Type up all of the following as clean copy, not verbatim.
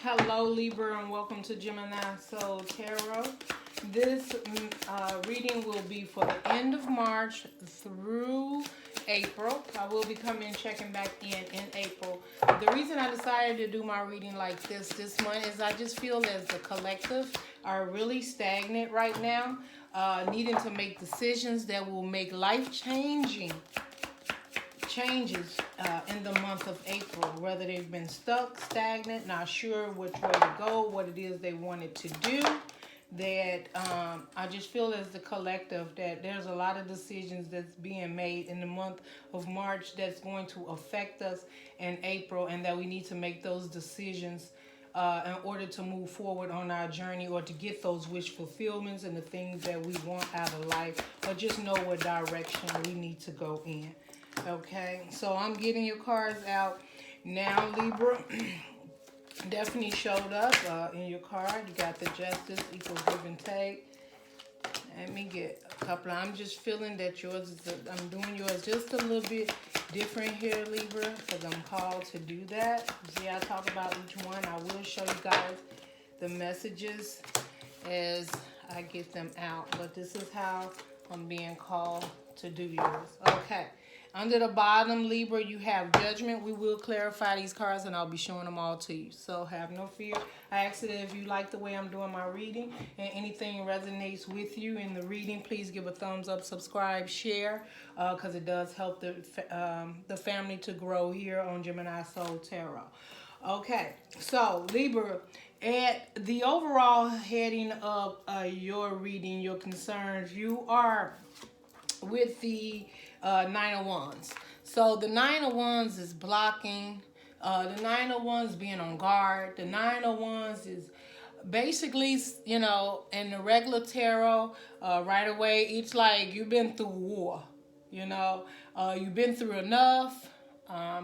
Hello Libra and welcome to Gemini Soul Tarot. This reading will be for the end of March through April. I will be coming checking back in April. The reason I decided to do my reading like this month is I just feel as the collective are really stagnant right now, needing to make decisions that will make life-changing changes in the month of April, whether they've been stuck, stagnant, not sure which way to go, what it is they wanted to do. That I just feel as the collective that there's a lot of decisions that's being made in the month of March that's going to affect us in April, and that we need to make those decisions in order to move forward on our journey, or to get those wish fulfillments and the things that we want out of life, or just know what direction we need to go in. Okay, so I'm getting your cards out now, Libra. Definitely showed up in your card. You got the Justice, equal give and take. Let me get a couple. I'm just feeling that yours is, I'm doing yours just a little bit different here, Libra, because I'm called to do that. See, I talk about each one. I will show you guys the messages as I get them out, but this is how I'm being called to do yours. Okay. Under the bottom, Libra, you have Judgment. We will clarify these cards, and I'll be showing them all to you. So have no fear. I ask that if you like the way I'm doing my reading and anything resonates with you in the reading, please give a thumbs up, subscribe, share, because it does help the family to grow here on Gemini Soul Tarot. Okay, so Libra, at the overall heading of your reading, your concerns, you are with the Nine of Wands. So the Nine of Wands is blocking. The Nine of Wands being on guard. The Nine of Wands is basically, you know, in the regular tarot, right away, it's like you've been through war. You know, you've been through enough.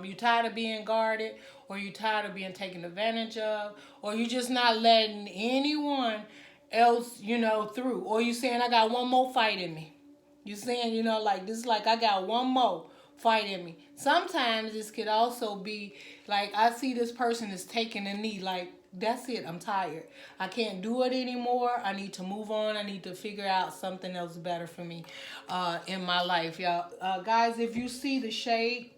You're tired of being guarded, or you're tired of being taken advantage of, or you're just not letting anyone else, you know, through. Or you saying, I got one more fight in me. You saying, you know, like this, like I got one more fight in me. Sometimes this could also be like, I see this person is taking a knee, like, that's it, I'm tired. I can't do it anymore. I need to move on. I need to figure out something else better for me in my life, y'all. Guys, if you see the shade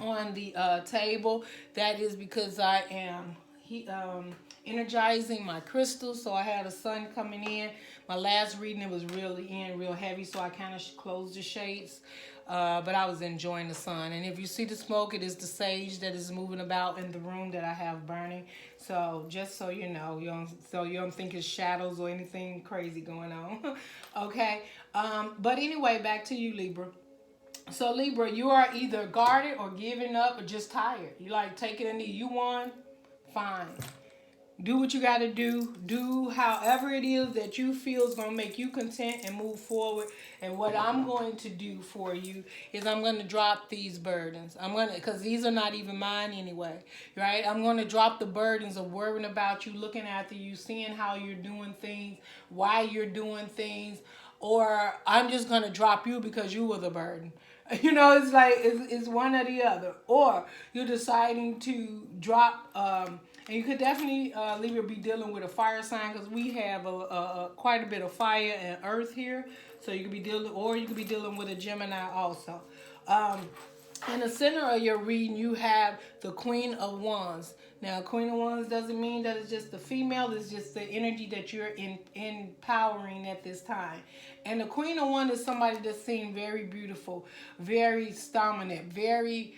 on the table, that is because I am energizing my crystals. So I had a sun coming in. My last reading, it was really real heavy, so I kind of closed the shades. But I was enjoying the sun. And if you see the smoke, it is the sage that is moving about in the room that I have burning. So just so you know, you don't think it's shadows or anything crazy going on. Okay. But anyway, back to you, Libra. So Libra, you are either guarded or giving up or just tired. You like taking a knee. You won, fine. Do what you got to do. Do however it is that you feel is going to make you content and move forward. And what I'm going to do for you is I'm going to drop these burdens. Because these are not even mine anyway, right? I'm going to drop the burdens of worrying about you, looking after you, seeing how you're doing things, why you're doing things. Or I'm just going to drop you because you were the burden. You know, it's like, it's one or the other. Or you're deciding to drop, and you could definitely, Libra, be dealing with a fire sign, because we have quite a bit of fire and earth here. So you could be dealing, or you could be dealing with a Gemini also. In the center of your reading, you have the Queen of Wands. Now, Queen of Wands doesn't mean that it's just the female. It's just the energy that you're empowering at this time. And the Queen of Wands is somebody that's seen very beautiful, very dominant, very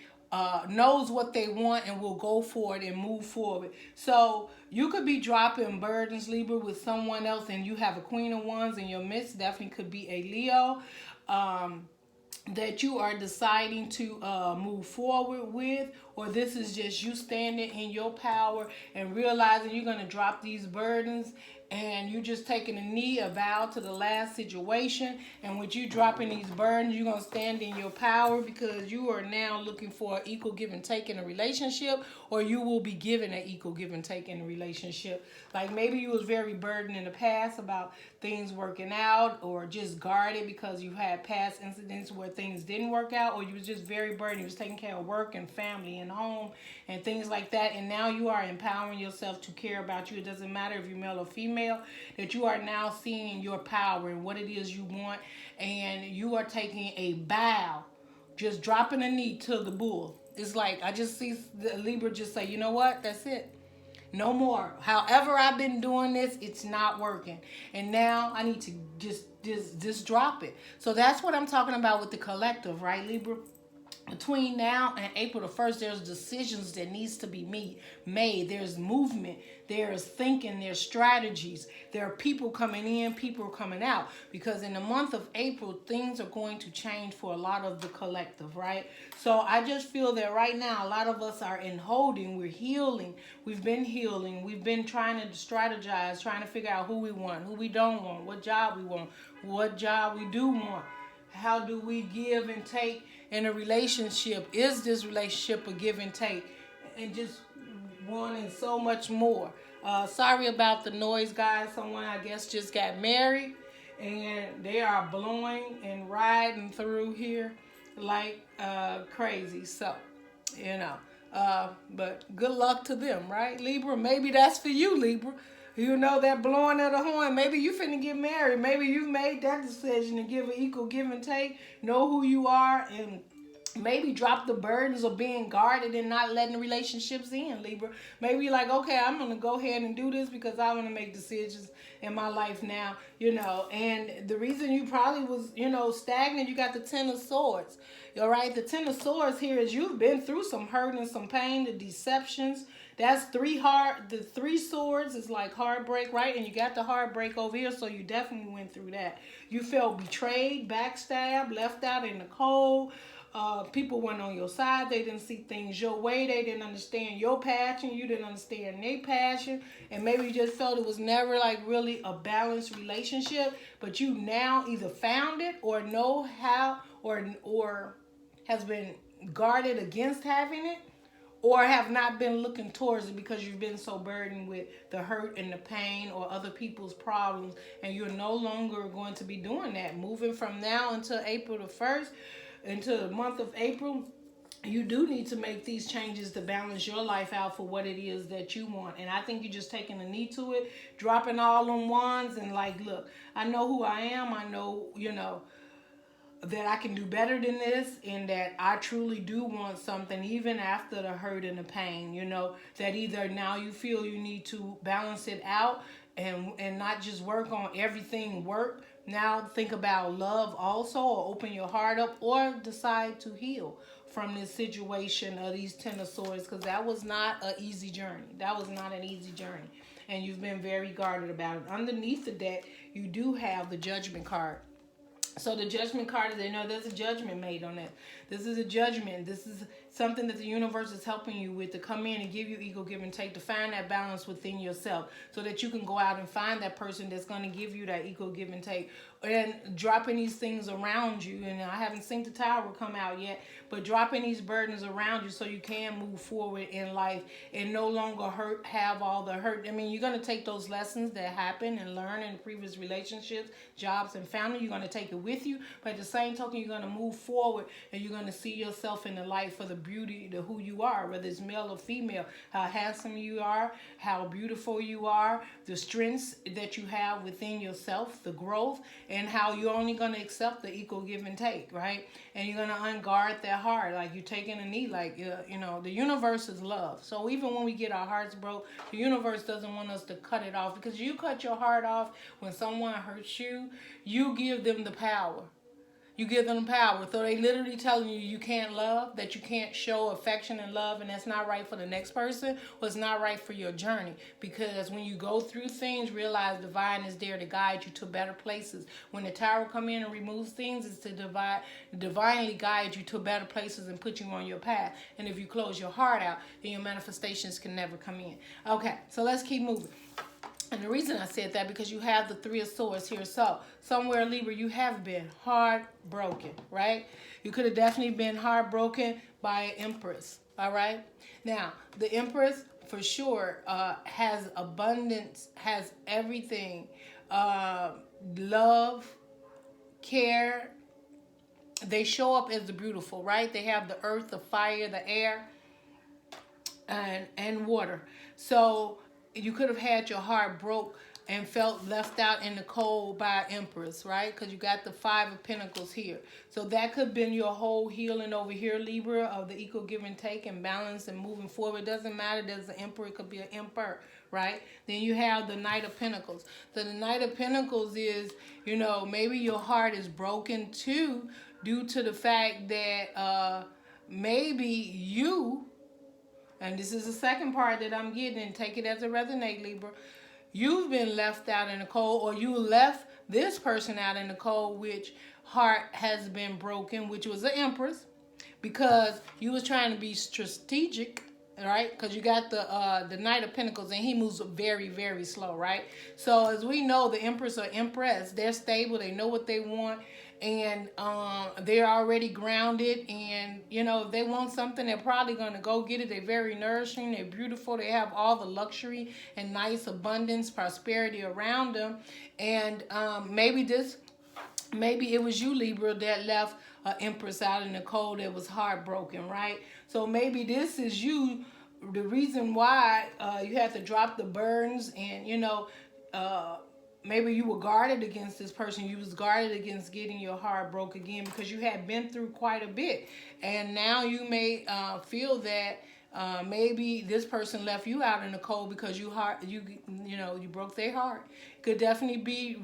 knows what they want and will go for it and move forward. So you could be dropping burdens, Libra, with someone else, and you have a Queen of Wands in your midst. Definitely could be a Leo. That you are deciding to move forward with, or this is just you standing in your power and realizing you're going to drop these burdens, and you just taking a knee, a bow to the last situation. And with you dropping these burdens, you're going to stand in your power, because you are now looking for an equal give and take in a relationship, or you will be given an equal give and take in a relationship. Like maybe you was very burdened in the past about things working out, or just guarded because you had past incidents where things didn't work out, or you was just very burdened. You was taking care of work and family and and home and things like that. And now you are empowering yourself to care about you. It doesn't matter if you're male or female, that you are now seeing your power and what it is you want. And you are taking a bow, just dropping a knee to the bull. It's like, I just see the Libra just say, you know what? That's it. No more. However I've been doing this, it's not working. And now I need to just drop it. So that's what I'm talking about with the collective, right, Libra? Between now and April the 1st, there's decisions that needs to be made. There's movement. There's thinking. There's strategies. There are people coming in, people are coming out. Because in the month of April, things are going to change for a lot of the collective, right? So I just feel that right now, a lot of us are in holding. We're healing. We've been healing. We've been trying to strategize, trying to figure out who we want, who we don't want, what job we want, what job we do want. How do we give and take in a relationship? Is this relationship a give and take? And just wanting so much more. Sorry about the noise, guys. Someone, I guess, just got married. And they are blowing and riding through here like crazy. So, you know. But good luck to them, right, Libra? Maybe that's for you, Libra. You know, that blowing of the horn. Maybe you finna get married. Maybe you've made that decision to give an equal give and take. Know who you are and maybe drop the burdens of being guarded and not letting relationships in, Libra. Maybe you're like, okay, I'm going to go ahead and do this because I want to make decisions in my life now, you know. And the reason you probably was, you know, stagnant, you got the Ten of Swords. All right, the Ten of Swords here is you've been through some hurt and some pain, the deceptions. That's the 3 swords is like heartbreak, right? And you got the heartbreak over here, so you definitely went through that. You felt betrayed, backstabbed, left out in the cold. People weren't on your side. They didn't see things your way. They didn't understand your passion. You didn't understand their passion. And maybe you just felt it was never like really a balanced relationship. But you now either found it or know how or has been guarded against having it, or have not been looking towards it because you've been so burdened with the hurt and the pain or other people's problems, and you're no longer going to be doing that. Moving from now until April the 1st, into the month of April, you do need to make these changes to balance your life out for what it is that you want. And I think you're just taking a knee to it, dropping all them wands and like, look, I know who I am. I know, you know, that I can do better than this, and that I truly do want something even after the hurt and the pain, you know, that either now you feel you need to balance it out and not just work on everything work. Now think about love also, or open your heart up, or decide to heal from this situation of these Ten of Swords, because that was not an easy journey. That was not an easy journey, and you've been very guarded about it. Underneath the deck, you do have the Judgment card. So the Judgment card, they know there's a judgment made on it. This is a judgment. This is something that the universe is helping you with, to come in and give you equal give and take, to find that balance within yourself so that you can go out and find that person that's going to give you that equal give and take. And dropping these things around you, and I haven't seen the Tower come out yet, but dropping these burdens around you so you can move forward in life and no longer have all the hurt. I mean, you're going to take those lessons that happen and learn in previous relationships, jobs, and family. You're going to take it with you, but at the same token, you're going to move forward and you're going to see yourself in the light for the beauty, the who you are, whether it's male or female, how handsome you are, how beautiful you are, the strengths that you have within yourself, the growth, and how you're only going to accept the equal give and take, right? And you're going to unguard that heart, like you're taking a knee, like, you know, the universe is love. So even when we get our hearts broke, the universe doesn't want us to cut it off, because you cut your heart off when someone hurts you, you give them the power. You give them power. So they literally telling you you can't love, that you can't show affection and love, and that's not right for the next person, or it's not right for your journey. Because when you go through things, realize divine is there to guide you to better places. When the Tower come in and removes things, it's to divinely guide you to better places and put you on your path. And if you close your heart out, then your manifestations can never come in. Okay, so let's keep moving. And the reason I said that, because you have the Three of Swords here. So somewhere, Libra, you have been heartbroken, right? You could have definitely been heartbroken by an Empress, all right? Now, the Empress, for sure, has abundance, has everything. Love, care. They show up as the beautiful, right? They have the earth, the fire, the air. and water. So you could have had your heart broke and felt left out in the cold by Empress, right? Because you got the Five of Pentacles here. So that could have been your whole healing over here, Libra, of the equal give and take and balance and moving forward. It doesn't matter. There's an Emperor. It could be an Emperor, right? Then you have the Knight of Pentacles. So the Knight of Pentacles is, you know, maybe your heart is broken too due to the fact that maybe you, and this is the second part that I'm getting, and take it as it resonate, Libra. You've been left out in the cold, or you left this person out in the cold, which heart has been broken, which was the Empress, because you was trying to be strategic, right? Because you got the Knight of Pentacles, and he moves very, very slow, right? So as we know, the Empress or Empress, they're stable, they know what they want, and they're already grounded, and you know, if they want something, they're probably going to go get it. They're very nourishing, they're beautiful, they have all the luxury and nice abundance, prosperity around them. And maybe it was you, Libra, that left an Empress out in the cold that was heartbroken, right? So maybe this is you, the reason why you had to drop the burdens, and you know, maybe you were guarded against this person. You was guarded against getting your heart broke again because you had been through quite a bit. And now you may feel that maybe this person left you out in the cold because you broke their heart. Could definitely be,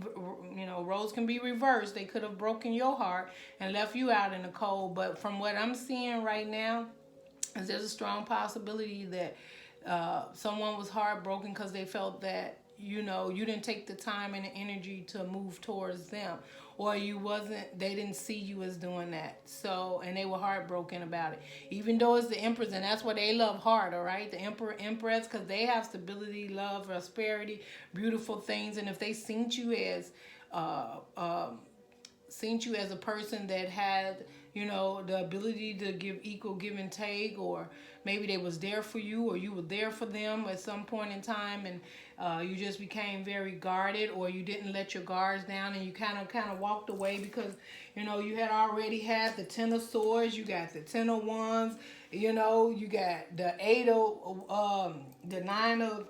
you know, roles can be reversed. They could have broken your heart and left you out in the cold. But from what I'm seeing right now, is there's a strong possibility that someone was heartbroken because they felt that, you know, you didn't take the time and the energy to move towards them, or they didn't see you as doing that. So, and they were heartbroken about it, even though it's the Empress, and that's why they love hard, all right? The Emperor, Empress, because they have stability, love, prosperity, beautiful things. And if they seen you as a person that had, you know, the ability to give equal give and take, or maybe they was there for you, or you were there for them at some point in time, and you just became very guarded, or you didn't let your guards down, and you kind of walked away because, you know, you had already had the Ten of Swords, you got the Ten of Wands, you know, you got the the Nine of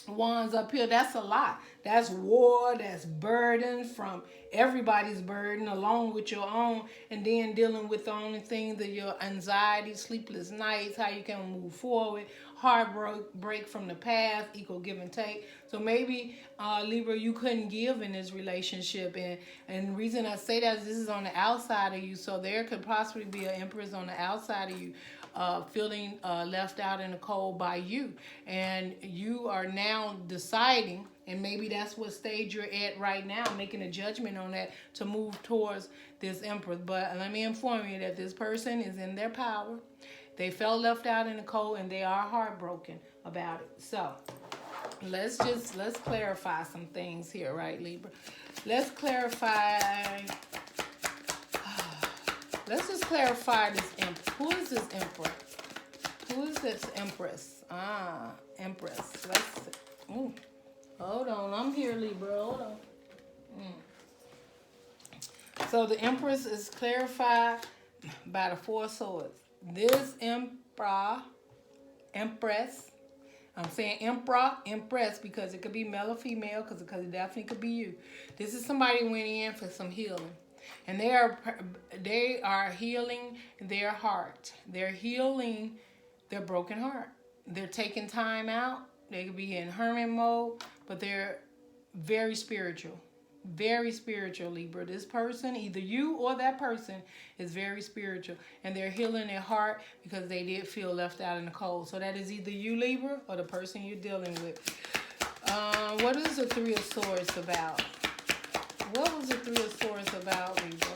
Wands up here. That's a lot. That's war, that's burden from everybody's burden along with your own, and then dealing with the only thing that your anxiety, sleepless nights, how you can move forward, heartbreak from the past, equal give and take. So maybe Libra, you couldn't give in this relationship, and the reason I say that is this is on the outside of you, so there could possibly be an Empress on the outside of you, feeling left out in the cold by you, and you are now deciding, and maybe that's what stage you're at right now, making a judgment on that to move towards this Empress. But let me inform you that this person is in their power. They felt left out in the cold, and they are heartbroken about it. So let's clarify some things here, right, Libra? Let's clarify. Let's just clarify this Empress. Who is this Emperor? Who is this Empress? Empress. Let's see. Ooh. Hold on. I'm here, Libra. Hold on. So the Empress is clarified by the Four of Swords. This Empress, I'm saying Emperor, Empress, because it could be male or female, because it definitely could be you. This is somebody who went in for some healing. And they are healing their heart. They're healing their broken heart. They're taking time out. They could be in hermit mode, but they're very spiritual. Very spiritual, Libra. This person, either you or that person, is very spiritual. And they're healing their heart because they did feel left out in the cold. So that is either you, Libra, or the person you're dealing with. What is the Three of Swords about? What was the Three of Swords about, Libra?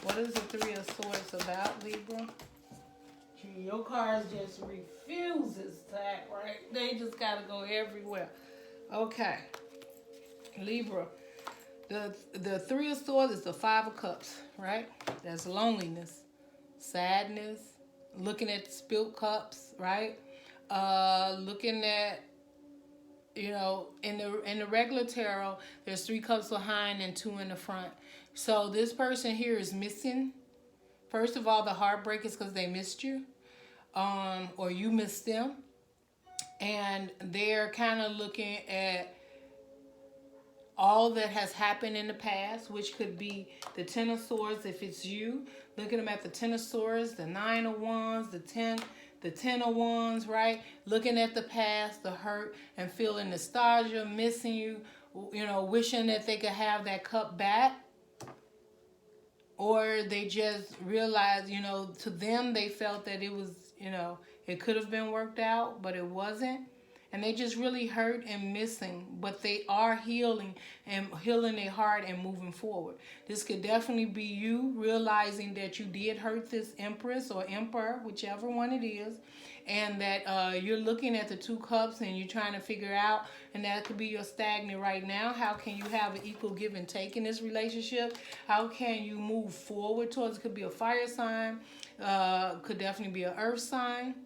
What is the Three of Swords about, Libra? Your cards just refuses to act right. They just got to go everywhere. Okay. Libra. The Three of Swords is the Five of Cups, right? That's loneliness, sadness, looking at spilt cups, right? Looking at, you know, in the regular tarot, there's 3 cups behind and 2 in the front. So this person here is missing. First of all, the heartbreak is because they missed you, or you missed them. And they're kind of looking at all that has happened in the past, which could be the Ten of Swords if it's you. Look at them at the Ten of Swords, the Nine of Wands, the Ten of Wands, right? Looking at the past, the hurt, and feeling nostalgia, missing you, wishing that they could have that cup back. Or they just realized, to them they felt that it was, it could have been worked out, but it wasn't. And they just really hurt and missing, but they are healing and healing their heart and moving forward. This could definitely be you realizing that you did hurt this Empress or Emperor, whichever one it is, and that you're looking at the two cups and you're trying to figure out, and that could be your stagnant right now. How can you have an equal give and take in this relationship? How can you move forward towards, it could be a fire sign, could definitely be an earth sign.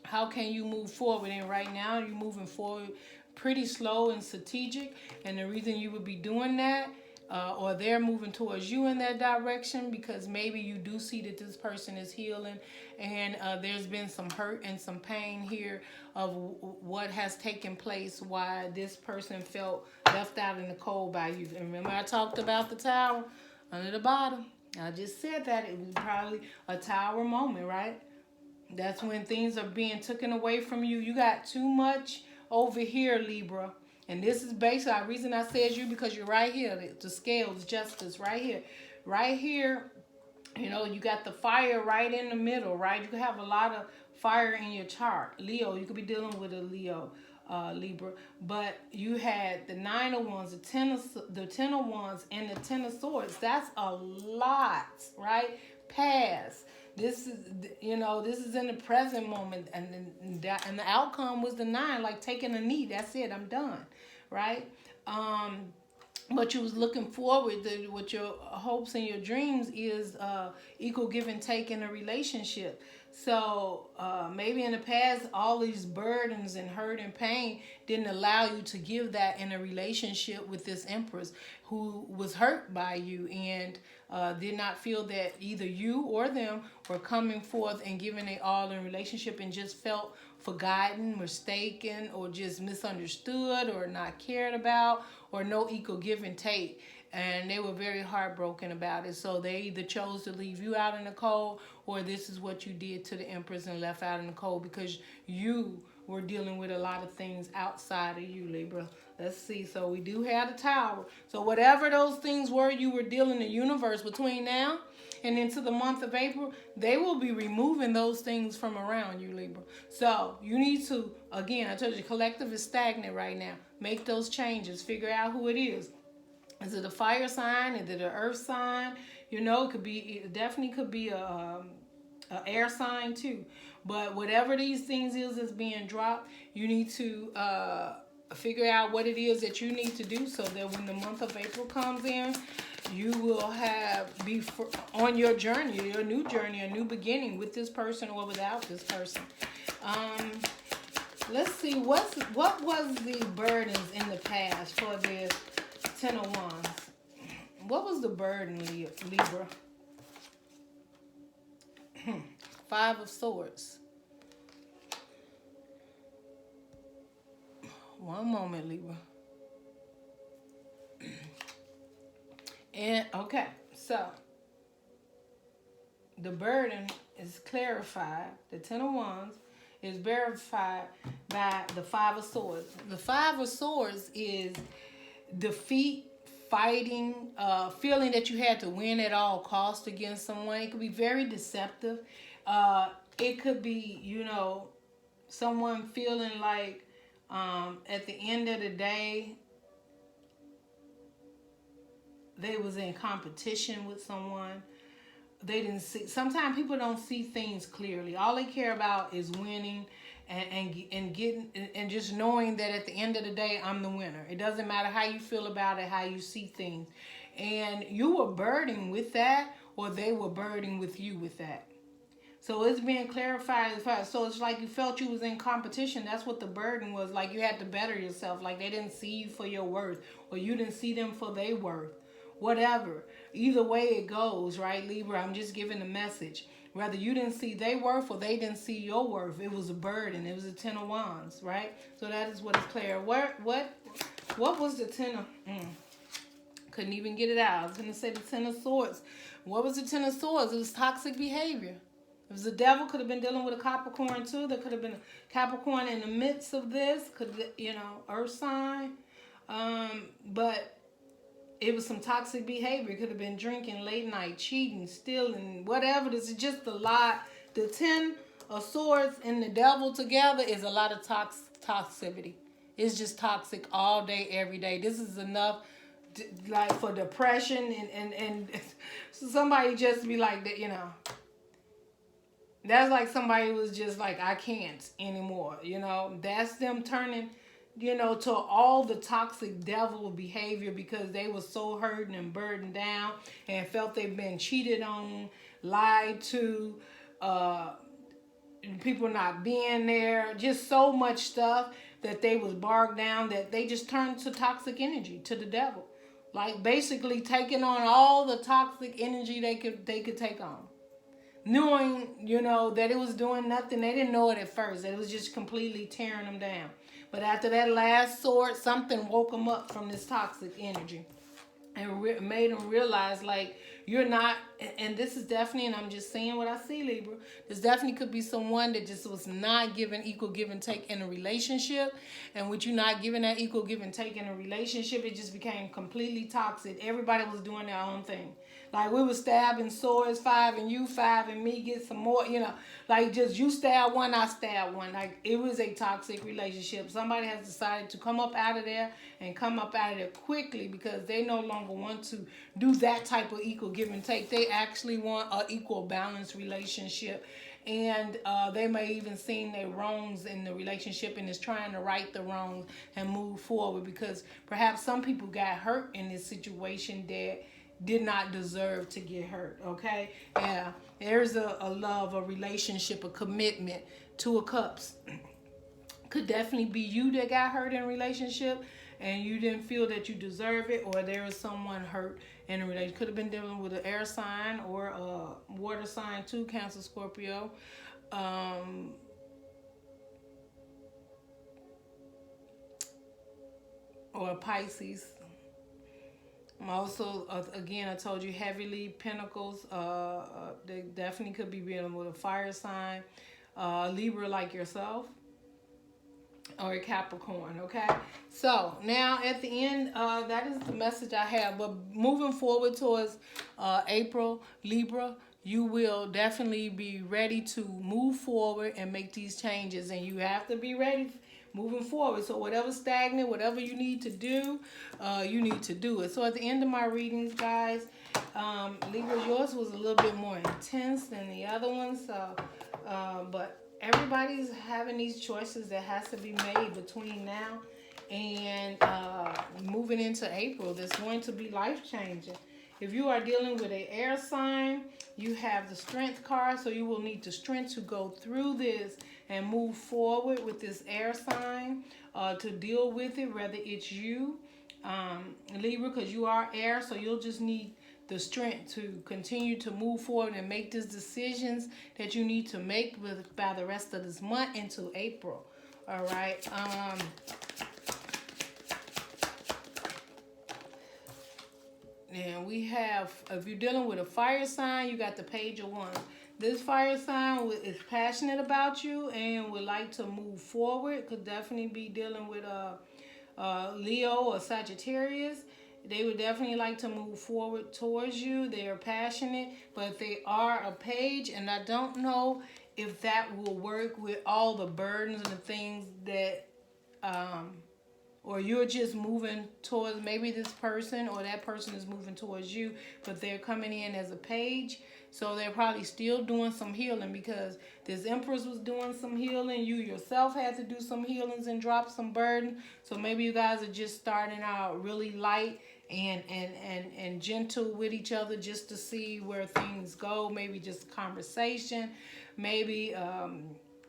How can you move forward? And right now you're moving forward pretty slow and strategic. And the reason you would be doing that, or they're moving towards you in that direction, because maybe you do see that this person is healing, and there's been some hurt and some pain here of what has taken place, why this person felt left out in the cold by you. And remember I talked about the Tower under the bottom. I just said that it was probably a Tower moment, right? That's when things are being taken away from you. You got too much over here, Libra. And this is basically the reason I said you, because you're right here. The scales, justice, right here. Right here, you got the fire right in the middle, right? You could have a lot of fire in your chart. Leo, you could be dealing with a Leo, Libra. But you had the Nine of Wands, the Ten of Wands, and the Ten of Swords. That's a lot, right? Past. This is, this is in the present moment, and the outcome was the 9, like taking a knee. That's it. I'm done, right? But you was looking forward to what your hopes and your dreams is equal give and take in a relationship. So maybe in the past, all these burdens and hurt and pain didn't allow you to give that in a relationship with this Empress who was hurt by you and did not feel that either you or them were coming forth and giving it all in relationship, and just felt forgotten, mistaken, or just misunderstood, or not cared about, or no equal give and take. And they were very heartbroken about it. So they either chose to leave you out in the cold, or this is what you did to the Empress and left out in the cold, because you were dealing with a lot of things outside of you, Libra. Let's see. So we do have the Tower. So whatever those things were you were dealing in the universe between now and into the month of April, they will be removing those things from around you, Libra. So you need to, again, I told you, collective is stagnant right now. Make those changes. Figure out who it is. Is it a fire sign? Is it an earth sign? It definitely could be a air sign too. But whatever these things is being dropped, you need to figure out what it is that you need to do, so that when the month of April comes in, you will be on your journey, your new journey, a new beginning with this person or without this person. Let's see, what was the burdens in the past for the Ten of Wands? What was the burden, Libra? Five of Swords. One moment, Libra. And okay, so the burden is clarified. The Ten of Wands is verified by the Five of Swords. The Five of Swords is defeat, fighting, feeling that you had to win at all costs against someone. It could be very deceptive. It could be, someone feeling like at the end of the day, they was in competition with someone. They didn't see. Sometimes people don't see things clearly. All they care about is winning and getting and just knowing that at the end of the day, I'm the winner. It doesn't matter how you feel about it, how you see things. And you were burdened with that, or they were burdened with you with that. So it's being clarified. So it's like you felt you was in competition. That's what the burden was. Like you had to better yourself. Like they didn't see you for your worth, or you didn't see them for their worth. Whatever. Either way it goes, right, Libra? I'm just giving a message. Whether you didn't see their worth or they didn't see your worth, it was a burden. It was a 10 of Wands, right? So that is what is clear. What was the 10 of... couldn't even get it out. I was going to say the 10 of Swords. What was the 10 of Swords? It was toxic behavior. It was the devil. Could have been dealing with a Capricorn too. There could have been a Capricorn in the midst of this. Could, you know, earth sign. But it was some toxic behavior. It could have been drinking, late night, cheating, stealing, whatever. This is just a lot. The 10 of Swords and the devil together is a lot of toxicity. It's just toxic all day, every day. This is enough, like, for depression and somebody just be like that, you know. That's like somebody was just like, I can't anymore, you know. That's them turning, you know, to all the toxic devil behavior because they were so hurting and burdened down and felt they've been cheated on, lied to, people not being there, just so much stuff that they was bogged down that they just turned to toxic energy, to the devil. Like basically taking on all the toxic energy they could take on. Knowing, you know, that it was doing nothing. They didn't know it at first. It was just completely tearing them down. But after that last sword, something woke them up from this toxic energy. And made them realize, like, you're not, and this is definitely, and I'm just saying what I see, Libra, this definitely could be someone that just was not giving equal give and take in a relationship. And with you not giving that equal give and take in a relationship, it just became completely toxic. Everybody was doing their own thing. Like, we were stabbing swords, 5 and you 5 and me get some more, you know. Like, just you stab one, I stab one. Like, it was a toxic relationship. Somebody has decided to come up out of there and come up out of there quickly because they no longer want to do that type of equal give and take. They actually want an equal balanced relationship. And they may even seen their wrongs in the relationship and is trying to right the wrongs and move forward because perhaps some people got hurt in this situation that did not deserve to get hurt, okay? Yeah, there's a love, a relationship, a commitment. 2 of Cups. Could definitely be you that got hurt in a relationship and you didn't feel that you deserve it, or there is someone hurt in a relationship. Could have been dealing with an air sign or a water sign too, Cancer, Scorpio. Or a Pisces. Also, again, I told you heavily Pentacles. They definitely could be dealing with a fire sign. Libra like yourself. Or a Capricorn, okay? So, now at the end, that is the message I have. But moving forward towards April, Libra, you will definitely be ready to move forward and make these changes. And you have to be ready moving forward. So whatever's stagnant, whatever you need to do, you need to do it. So at the end of my readings, guys, Libra, yours was a little bit more intense than the other ones. So, but everybody's having these choices that has to be made between now and moving into April. That's going to be life-changing. If you are dealing with an air sign, you have the Strength card, so you will need the strength to go through this and move forward with this air sign to deal with it, whether it's you, Libra, because you are air, so you'll just need the strength to continue to move forward and make these decisions that you need to make by the rest of this month into April. All right. And we have, if you're dealing with a fire sign, you got the Page of Wands. This fire sign is passionate about you and would like to move forward. Could definitely be dealing with Leo or Sagittarius. They would definitely like to move forward towards you. They are passionate, but they are a page, and I don't know if that will work with all the burdens and the things that, or you're just moving towards maybe this person, or that person is moving towards you, but they're coming in as a page. So they're probably still doing some healing, because this Empress was doing some healing. You yourself had to do some healings and drop some burden. So maybe you guys are just starting out really light and gentle with each other, just to see where things go. Maybe just conversation. Maybe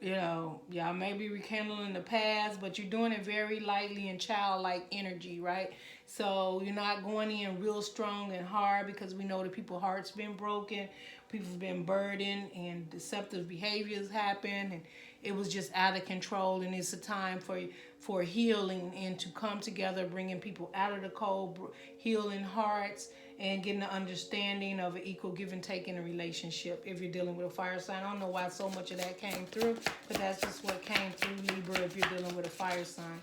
You know, y'all may be rekindling the past, but you're doing it very lightly and childlike energy, right? So you're not going in real strong and hard, because we know that people's hearts been broken, people's been burdened, and deceptive behaviors happen, and it was just out of control. And it's a time for healing and to come together, bringing people out of the cold, healing hearts, and getting an understanding of an equal give and take in a relationship. If you're dealing with a fire sign, I don't know why so much of that came through, but that's just what came through, Libra, if you're dealing with a fire sign.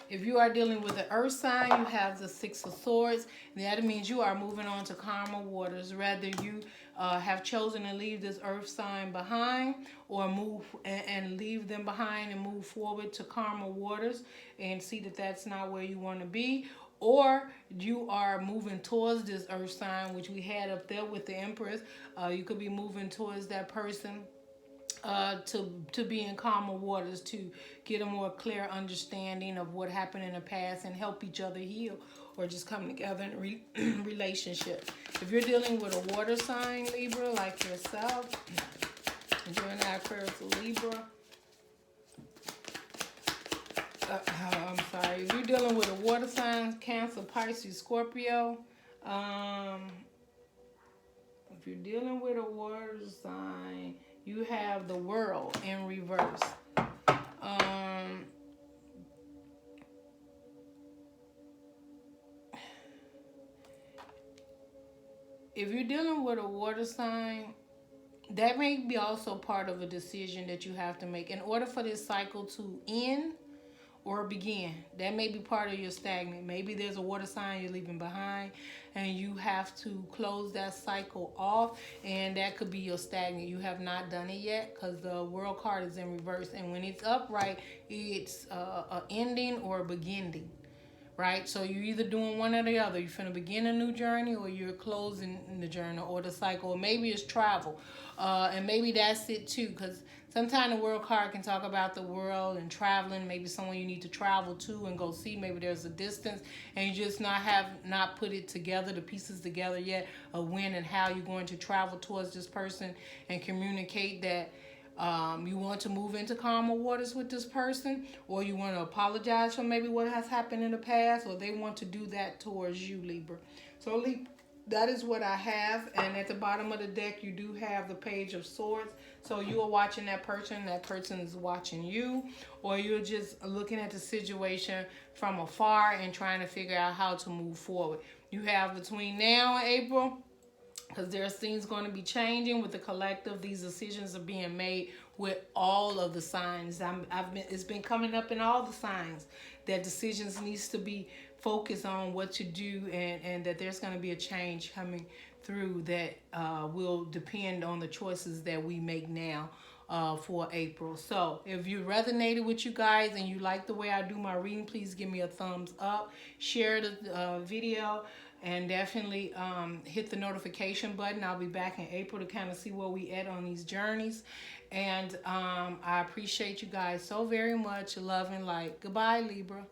If you are dealing with an earth sign, you have the Six of Swords. That means you are moving on to calmer waters. Rather, you have chosen to leave this earth sign behind, or move and leave them behind and move forward to calmer waters, and see that that's not where you want to be. Or you are moving towards this earth sign, which we had up there with the Empress. You could be moving towards that person to be in calmer waters, to get a more clear understanding of what happened in the past and help each other heal, or just come together in a relationship. If you're dealing with a water sign, Libra, like yourself, Gemini, Aquarius, Libra, I'm sorry, if you're dealing with a water sign, Cancer, Pisces, Scorpio, if you're dealing with a water sign, you have the World in reverse. If you're dealing with a water sign, that may be also part of a decision that you have to make in order for this cycle to end or begin. That may be part of your stagnant. Maybe there's a water sign you're leaving behind, and you have to close that cycle off, and that could be your stagnant. You have not done it yet, because the World card is in reverse, and when it's upright, it's a ending or a beginning. Right? So you're either doing one or the other. You're finna begin a new journey, or you're closing the journey or the cycle. Or maybe it's travel. And maybe that's it too, because sometimes the World card can talk about the world and traveling. Maybe someone you need to travel to and go see. Maybe there's a distance, and you just not put it together, the pieces together yet, of when and how you're going to travel towards this person and communicate that you want to move into calmer waters with this person, or you want to apologize for maybe what has happened in the past, or they want to do that towards you, Libra. So Libra, that is what I have. And at the bottom of the deck, you do have the Page of Swords. So you are watching that person is watching you, or you're just looking at the situation from afar and trying to figure out how to move forward. You have between now and April, because there's things going to be changing with the collective. These decisions are being made with all of the signs. It's been coming up in all the signs that decisions needs to be focused on what to do, and that there's going to be a change coming through that will depend on the choices that we make now for April. So if you resonated with you guys and you like the way I do my reading, please give me a thumbs up, share the video, and definitely hit the notification button. I'll be back in April to kind of see where we at on these journeys. And I appreciate you guys so very much. Love and light. Goodbye, Libra.